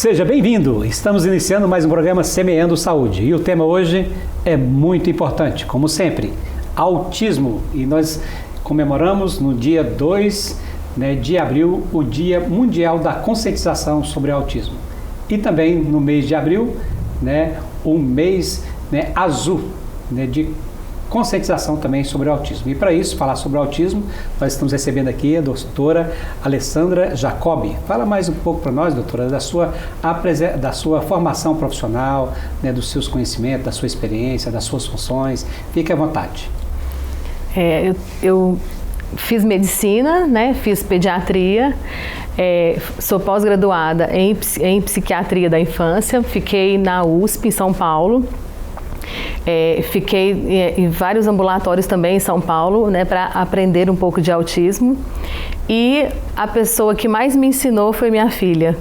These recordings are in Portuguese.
Seja bem-vindo! Estamos iniciando mais um programa Semeando Saúde e o tema hoje é muito importante, como sempre, autismo. E nós comemoramos no dia 2 de abril o Dia Mundial da Conscientização sobre o Autismo. E também no mês de abril, o mês azul de conscientização também sobre o autismo. E para isso, falar sobre o autismo, nós estamos recebendo aqui a doutora Alessandra Jacobi. Fala mais um pouco para nós, doutora, da sua formação profissional, dos seus conhecimentos, da sua experiência, das suas funções. Fique à vontade. Eu fiz medicina, fiz pediatria, sou pós-graduada em psiquiatria da infância, fiquei na USP, em São Paulo. Fiquei em vários ambulatórios também em São Paulo, para aprender um pouco de autismo. E a pessoa que mais me ensinou foi minha filha,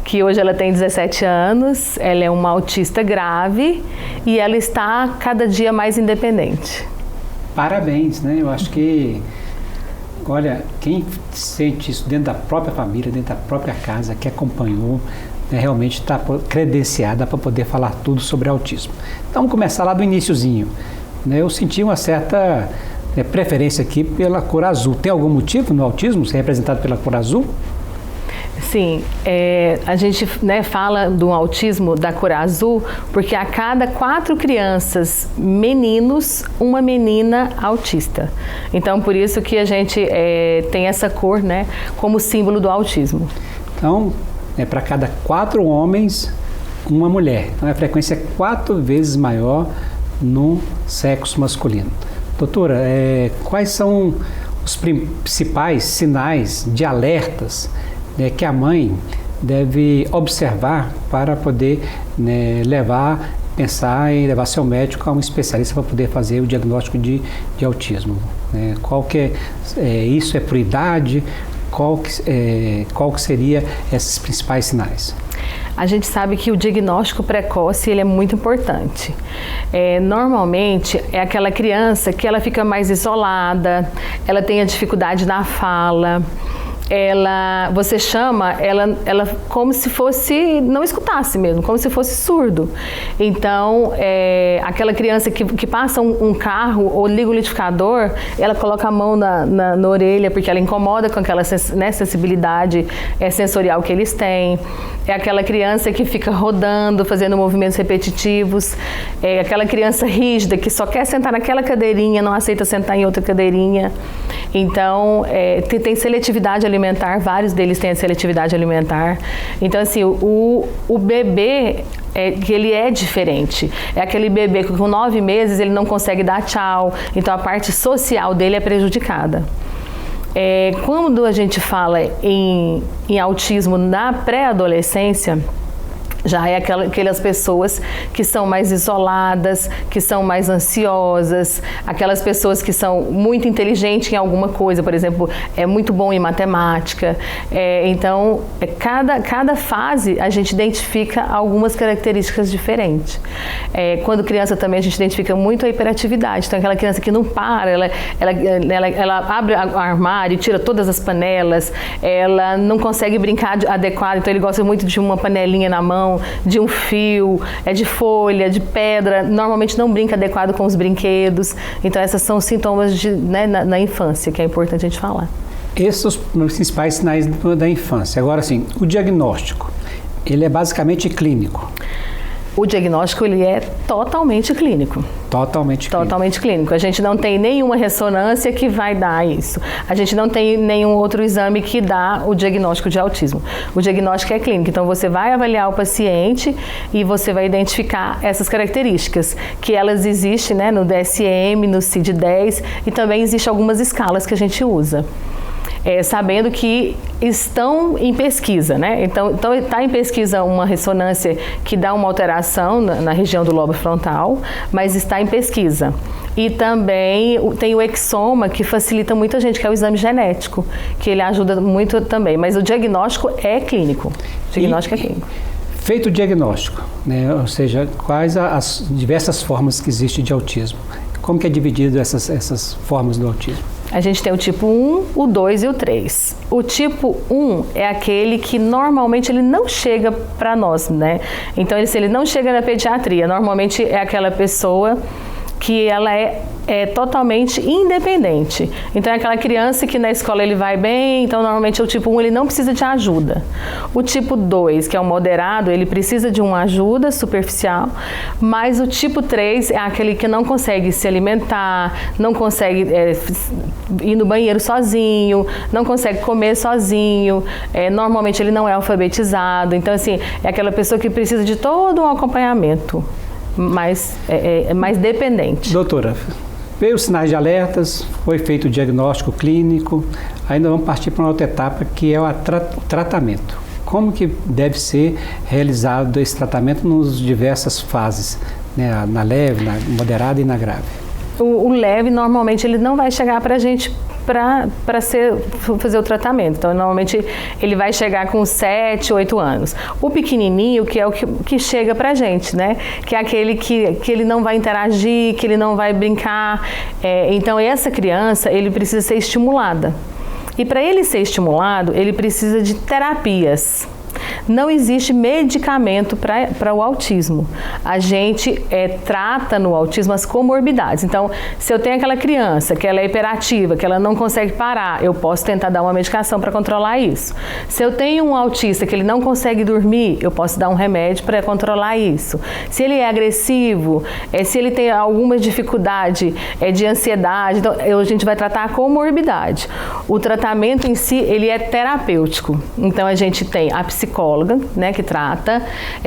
que hoje ela tem 17 anos, ela é uma autista grave e ela está cada dia mais independente. Parabéns, Eu acho que, olha, quem sente isso dentro da própria família, dentro da própria casa, que acompanhou, realmente está credenciada para poder falar tudo sobre autismo. Então vamos começar lá do iniciozinho. Eu senti uma certa preferência aqui pela cor azul. Tem algum motivo no autismo ser representado pela cor azul? Sim, a gente fala do autismo da cor azul porque a cada 4 crianças meninos, uma menina autista. Então por isso que a gente tem essa cor como símbolo do autismo. Então, para cada 4 homens, uma mulher. Então a frequência é 4 vezes maior no sexo masculino. Doutora, quais são os principais sinais de alertas que a mãe deve observar para poder pensar em levar seu médico a um especialista para poder fazer o diagnóstico de autismo? Qual que isso é por idade? Qual que seria esses principais sinais? A gente sabe que o diagnóstico precoce ele é muito importante. Normalmente é aquela criança que ela fica mais isolada, ela tem a dificuldade na fala, você chama ela como se fosse, não escutasse mesmo, como se fosse surdo. Então, aquela criança que passa um carro ou liga o liquidificador, ela coloca a mão na orelha porque ela incomoda com aquela sensibilidade sensorial que eles têm. É aquela criança que fica rodando, fazendo movimentos repetitivos. É aquela criança rígida que só quer sentar naquela cadeirinha, não aceita sentar em outra cadeirinha. Então, tem seletividade alimentar, vários deles têm a seletividade alimentar. Então, assim, o bebê, que ele é diferente. É aquele bebê que com 9 meses ele não consegue dar tchau, então a parte social dele é prejudicada. Quando a gente fala em autismo na pré-adolescência, já é aquelas pessoas que são mais isoladas, que são mais ansiosas, aquelas pessoas que são muito inteligentes em alguma coisa, por exemplo, é muito bom em matemática. Então, cada fase a gente identifica algumas características diferentes. Quando criança também a gente identifica muito a hiperatividade, então aquela criança que não para, ela abre o armário, tira todas as panelas, ela não consegue brincar adequado, então ele gosta muito de uma panelinha na mão, de um fio, de folha, de pedra, normalmente não brinca adequado com os brinquedos. Então esses são sintomas na infância, que é importante a gente falar. Esses são os principais sinais da infância. Agora sim, o diagnóstico, ele é basicamente clínico. O diagnóstico ele é totalmente clínico. Totalmente clínico. A gente não tem nenhuma ressonância que vai dar isso. A gente não tem nenhum outro exame que dá o diagnóstico de autismo. O diagnóstico é clínico. Então você vai avaliar o paciente e você vai identificar essas características, que elas existem no DSM, no CID-10 e também existem algumas escalas que a gente usa. Sabendo que estão em pesquisa, Então está em pesquisa uma ressonância que dá uma alteração na região do lobo frontal, mas está em pesquisa. E também tem o exoma, que facilita muito a gente, que é o exame genético, que ele ajuda muito também. Mas o diagnóstico é clínico. Feito o diagnóstico, ou seja, quais as diversas formas que existem de autismo? Como que é dividido essas formas do autismo? A gente tem o tipo 1, o 2 e o 3. O tipo 1 é aquele que normalmente ele não chega para nós, né? Então, se ele não chega na pediatria, normalmente é aquela pessoa que ela é totalmente independente. Então, é aquela criança que na escola ele vai bem, então normalmente o tipo 1 ele não precisa de ajuda. O tipo 2, que é o moderado, ele precisa de uma ajuda superficial, mas o tipo 3 é aquele que não consegue se alimentar, não consegue ir no banheiro sozinho, não consegue comer sozinho, normalmente ele não é alfabetizado, então assim, é aquela pessoa que precisa de todo um acompanhamento mais dependente. Doutora, veio os sinais de alertas, foi feito o diagnóstico clínico, ainda vamos partir para uma outra etapa que é o tratamento. Como que deve ser realizado esse tratamento nas diversas fases, né? Na leve, na moderada e na grave? O leve, normalmente, ele não vai chegar para a gente para fazer o tratamento. Então, normalmente, ele vai chegar com 7, 8 anos. O pequenininho, que é o que chega para a gente, né? Que é aquele que ele não vai interagir, que ele não vai brincar. Então, essa criança, ele precisa ser estimulada. E para ele ser estimulado, ele precisa de terapias. Não existe medicamento para o autismo. A gente trata no autismo as comorbidades. Então, se eu tenho aquela criança que ela é hiperativa, que ela não consegue parar, eu posso tentar dar uma medicação para controlar isso. Se eu tenho um autista que ele não consegue dormir, eu posso dar um remédio para controlar isso. Se ele é agressivo, se ele tem alguma dificuldade de ansiedade, então a gente vai tratar a comorbidade. O tratamento em si, ele é terapêutico. Então, a gente tem a psicóloga, né, que trata,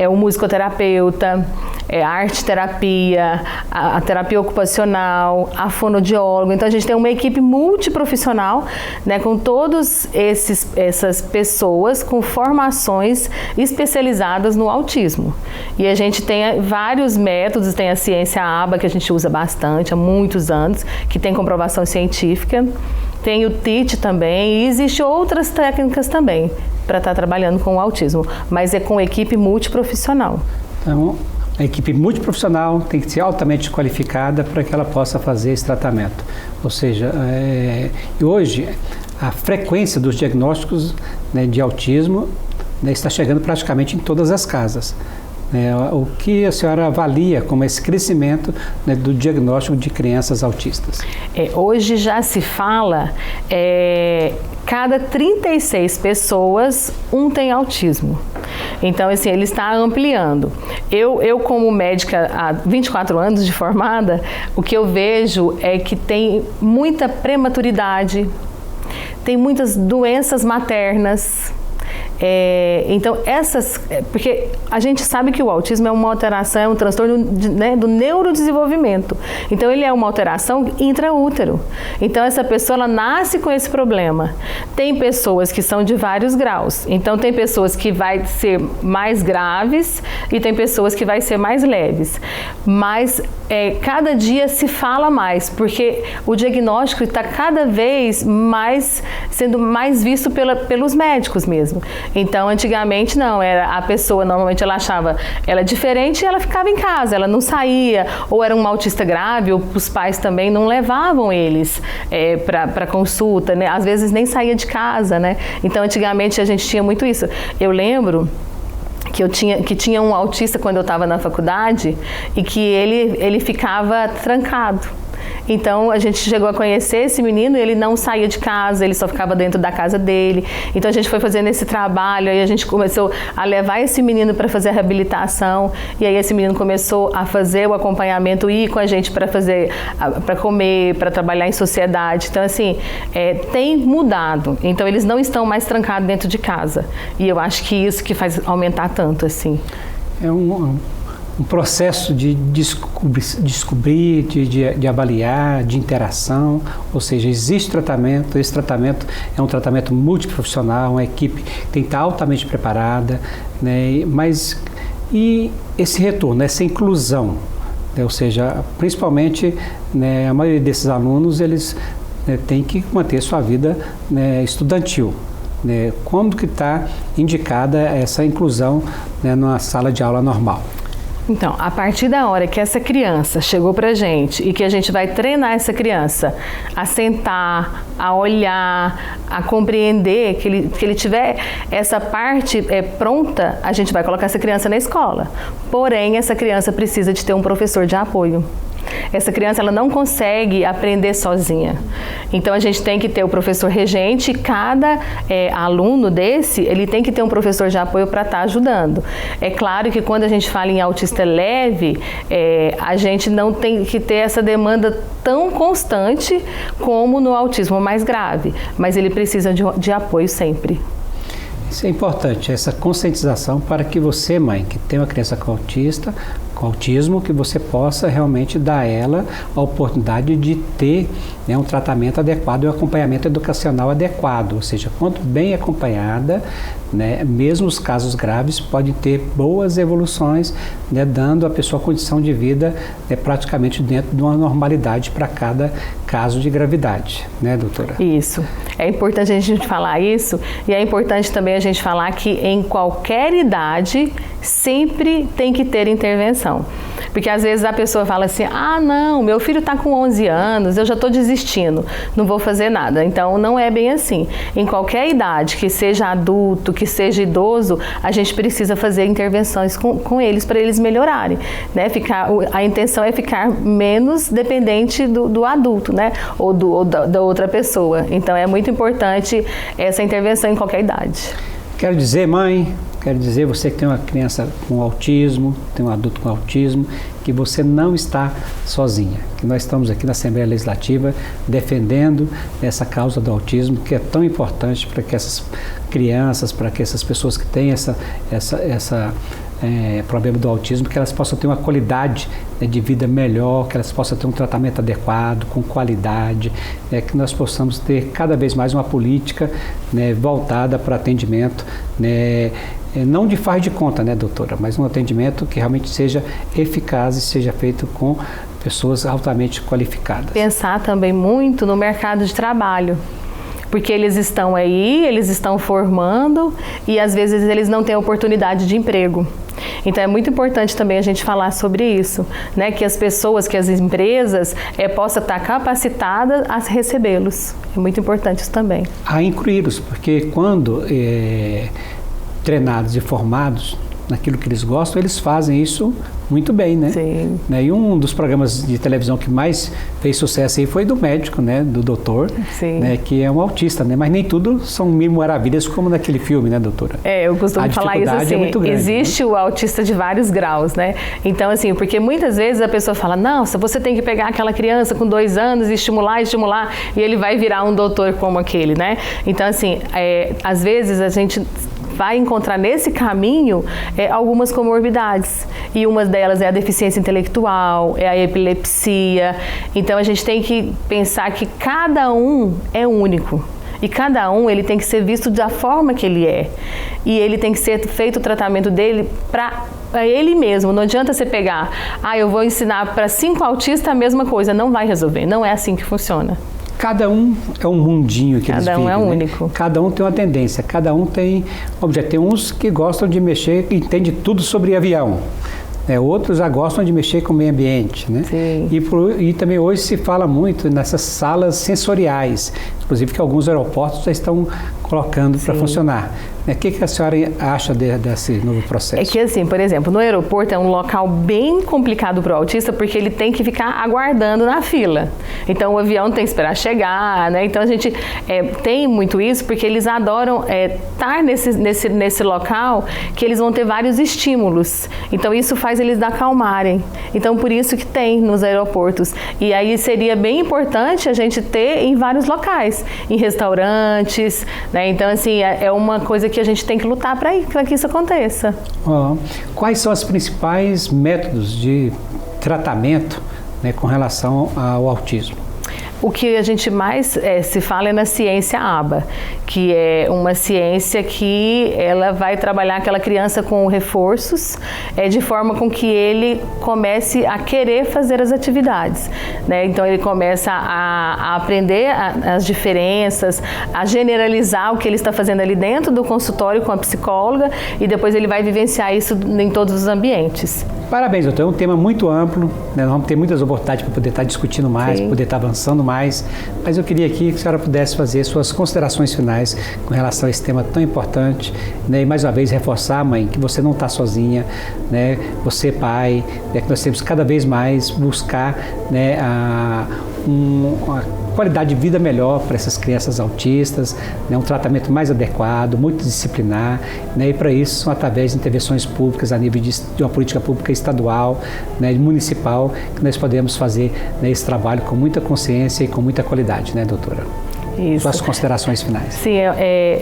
o musicoterapeuta, a arte-terapia, a terapia ocupacional, a fonoaudiólogo. Então, a gente tem uma equipe multiprofissional, né, com todas essas pessoas com formações especializadas no autismo. E a gente tem vários métodos, tem a ciência ABA, que a gente usa bastante há muitos anos, que tem comprovação científica. Tem o TIT também, e existem outras técnicas também para estar trabalhando com o autismo, mas é com equipe multiprofissional. Então, a equipe multiprofissional tem que ser altamente qualificada para que ela possa fazer esse tratamento. Ou seja, hoje a frequência dos diagnósticos, né, de autismo, né, está chegando praticamente em todas as casas. O que a senhora avalia como esse crescimento, né, do diagnóstico de crianças autistas? Hoje já se fala, cada 36 pessoas, um tem autismo. Então, assim, ele está ampliando. Eu como médica há 24 anos de formada, o que eu vejo é que tem muita prematuridade, tem muitas doenças maternas. Então, porque a gente sabe que o autismo é uma alteração, é um transtorno do neurodesenvolvimento. Então, ele é uma alteração intraútero. Então, essa pessoa, ela nasce com esse problema. Tem pessoas que são de vários graus. Então, tem pessoas que vai ser mais graves e tem pessoas que vai ser mais leves. Mas, cada dia se fala mais, porque o diagnóstico está cada vez mais sendo mais visto pelos médicos mesmo. Então, antigamente não, a pessoa normalmente ela achava ela diferente e ela ficava em casa, ela não saía, ou era um autista grave, ou os pais também não levavam eles para consulta, né? Às vezes nem saía de casa, né? Então, antigamente a gente tinha muito isso. Eu lembro que tinha um autista quando eu estava na faculdade e que ele ficava trancado. Então, a gente chegou a conhecer esse menino e ele não saía de casa, ele só ficava dentro da casa dele. Então, a gente foi fazendo esse trabalho, aí a gente começou a levar esse menino para fazer a reabilitação, e aí esse menino começou a fazer o acompanhamento, ir com a gente para comer, para trabalhar em sociedade. Então, assim, tem mudado. Então, eles não estão mais trancados dentro de casa. E eu acho que isso que faz aumentar tanto, assim. É um processo de descobrir, de avaliar, de interação, ou seja, existe tratamento, esse tratamento é um tratamento multiprofissional, uma equipe que tem que estar altamente preparada, né? Mas e esse retorno, essa inclusão, né? Ou seja, principalmente, né, a maioria desses alunos, eles, né, têm que manter sua vida, né, estudantil. Né? Como que está indicada essa inclusão, né, numa sala de aula normal? Então, a partir da hora que essa criança chegou pra gente e que a gente vai treinar essa criança a sentar, a olhar, a compreender, que ele tiver essa parte pronta, a gente vai colocar essa criança na escola. Porém, essa criança precisa de ter um professor de apoio. Essa criança ela não consegue aprender sozinha. Então a gente tem que ter o professor regente e cada aluno desse, ele tem que ter um professor de apoio para estar ajudando. É claro que quando a gente fala em autista leve, a gente não tem que ter essa demanda tão constante como no autismo mais grave, mas ele precisa de apoio sempre. Isso é importante, essa conscientização para que você, mãe, que tem uma criança com autismo, que você possa realmente dar a ela a oportunidade de ter, né, um tratamento adequado e um acompanhamento educacional adequado, ou seja, quanto bem acompanhada, né, mesmo os casos graves podem ter boas evoluções, né, dando à pessoa condição de vida praticamente dentro de uma normalidade para cada caso de gravidade, né, doutora? Isso. É importante a gente falar isso e é importante também a gente falar que em qualquer idade sempre tem que ter intervenção. Porque às vezes a pessoa fala assim, ah não, meu filho está com 11 anos, eu já estou desistindo, não vou fazer nada. Então não é bem assim. Em qualquer idade, que seja adulto, que seja idoso, a gente precisa fazer intervenções com eles para eles melhorarem, né? A intenção é ficar menos dependente do adulto, né? Ou da outra pessoa. Então é muito importante essa intervenção em qualquer idade. Quero dizer, mãe, você que tem uma criança com autismo, tem um adulto com autismo, que você não está sozinha, que nós estamos aqui na Assembleia Legislativa defendendo essa causa do autismo, que é tão importante para que essas crianças, para que essas pessoas que têm problema do autismo, que elas possam ter uma qualidade, né, de vida melhor, que elas possam ter um tratamento adequado, com qualidade, que nós possamos ter cada vez mais uma política, né, voltada para atendimento, né, não de faz de conta, né, doutora, mas um atendimento que realmente seja eficaz e seja feito com pessoas altamente qualificadas. Pensar também muito no mercado de trabalho. Porque eles estão aí, eles estão formando e às vezes eles não têm oportunidade de emprego. Então é muito importante também a gente falar sobre isso, né? Que as pessoas, que as empresas possam estar capacitadas a recebê-los. É muito importante isso também. A incluí-los, porque quando treinados e formados naquilo que eles gostam, eles fazem isso muito bem, né? Sim. E um dos programas de televisão que mais fez sucesso aí foi do médico, né? Do doutor, né? Que é um autista, né? Mas nem tudo são mil maravilhas como naquele filme, né, doutora? Eu costumo falar isso assim, muito grande, existe, né? O autista de vários graus, né? Então, assim, porque muitas vezes a pessoa fala, nossa, você tem que pegar aquela criança com 2 anos e estimular, e ele vai virar um doutor como aquele, né? Então, assim, às vezes a gente vai encontrar nesse caminho algumas comorbidades. E uma delas é a deficiência intelectual, é a epilepsia. Então a gente tem que pensar que cada um é único. E cada um ele tem que ser visto da forma que ele é. E ele tem que ser feito o tratamento dele para ele mesmo. Não adianta você pegar, eu vou ensinar para 5 autistas a mesma coisa. Não vai resolver, não é assim que funciona. Cada um é um mundinho que eles vivem, Cada um é único. Cada um tem uma tendência, cada um tem objeto. Tem uns que gostam de mexer, que entendem tudo sobre avião. Outros já gostam de mexer com o meio ambiente, né? Sim. E também hoje se fala muito nessas salas sensoriais, inclusive que alguns aeroportos já estão colocando para funcionar. O que a senhora acha desse novo processo? É que assim, por exemplo, no aeroporto é um local bem complicado para o autista porque ele tem que ficar aguardando na fila. Então o avião tem que esperar chegar, né? Então a gente tem muito isso porque eles adoram estar nesse local que eles vão ter vários estímulos. Então isso faz eles acalmarem. Então por isso que tem nos aeroportos. E aí seria bem importante a gente ter em vários locais, em restaurantes, né? Então assim, é uma coisa que a gente tem que lutar para que isso aconteça. Quais são os principais métodos de tratamento, né, com relação ao autismo? O que a gente mais se fala é na ciência ABA, que é uma ciência que ela vai trabalhar aquela criança com reforços, de forma com que ele comece a querer fazer as atividades, né? Então ele começa a aprender as diferenças, a generalizar o que ele está fazendo ali dentro do consultório com a psicóloga e depois ele vai vivenciar isso em todos os ambientes. Parabéns, doutor. É um tema muito amplo, né? Nós vamos ter muitas oportunidades para poder estar discutindo mais, Sim. poder estar avançando mais, mas eu queria aqui que a senhora pudesse fazer suas considerações finais com relação a esse tema tão importante, né? E mais uma vez reforçar, mãe, que você não está sozinha, né? Você, pai, né? Que nós temos cada vez mais buscar, né, uma qualidade de vida melhor para essas crianças autistas, né, um tratamento mais adequado, multidisciplinar, né, e para isso, através de intervenções públicas a nível de uma política pública estadual, né, municipal, que nós podemos fazer, né, esse trabalho com muita consciência e com muita qualidade, né, doutora? Isso. Suas considerações finais. Sim,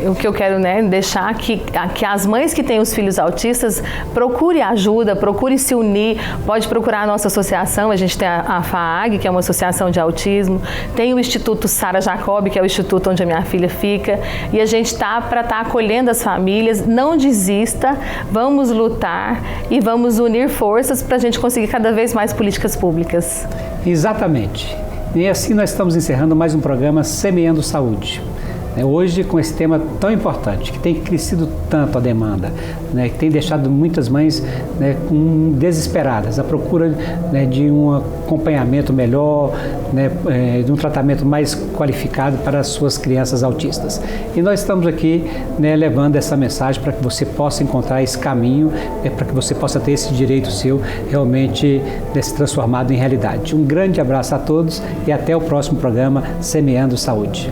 o que eu quero, né, deixar que as mães que têm os filhos autistas procurem ajuda, procurem se unir, pode procurar a nossa associação, a gente tem a FAAG, que é uma associação de autismo, tem o Instituto Sara Jacob, que é o instituto onde a minha filha fica, e a gente está para estar acolhendo as famílias. Não desista, vamos lutar e vamos unir forças para a gente conseguir cada vez mais políticas públicas. Exatamente. E assim nós estamos encerrando mais um programa Semeando Saúde. Hoje com esse tema tão importante, que tem crescido tanto a demanda, né, que tem deixado muitas mães, né, desesperadas, à procura, né, de um acompanhamento melhor, né, de um tratamento mais qualificado para as suas crianças autistas. E nós estamos aqui, né, levando essa mensagem para que você possa encontrar esse caminho, para que você possa ter esse direito seu realmente, né, se transformado em realidade. Um grande abraço a todos e até o próximo programa Semeando Saúde.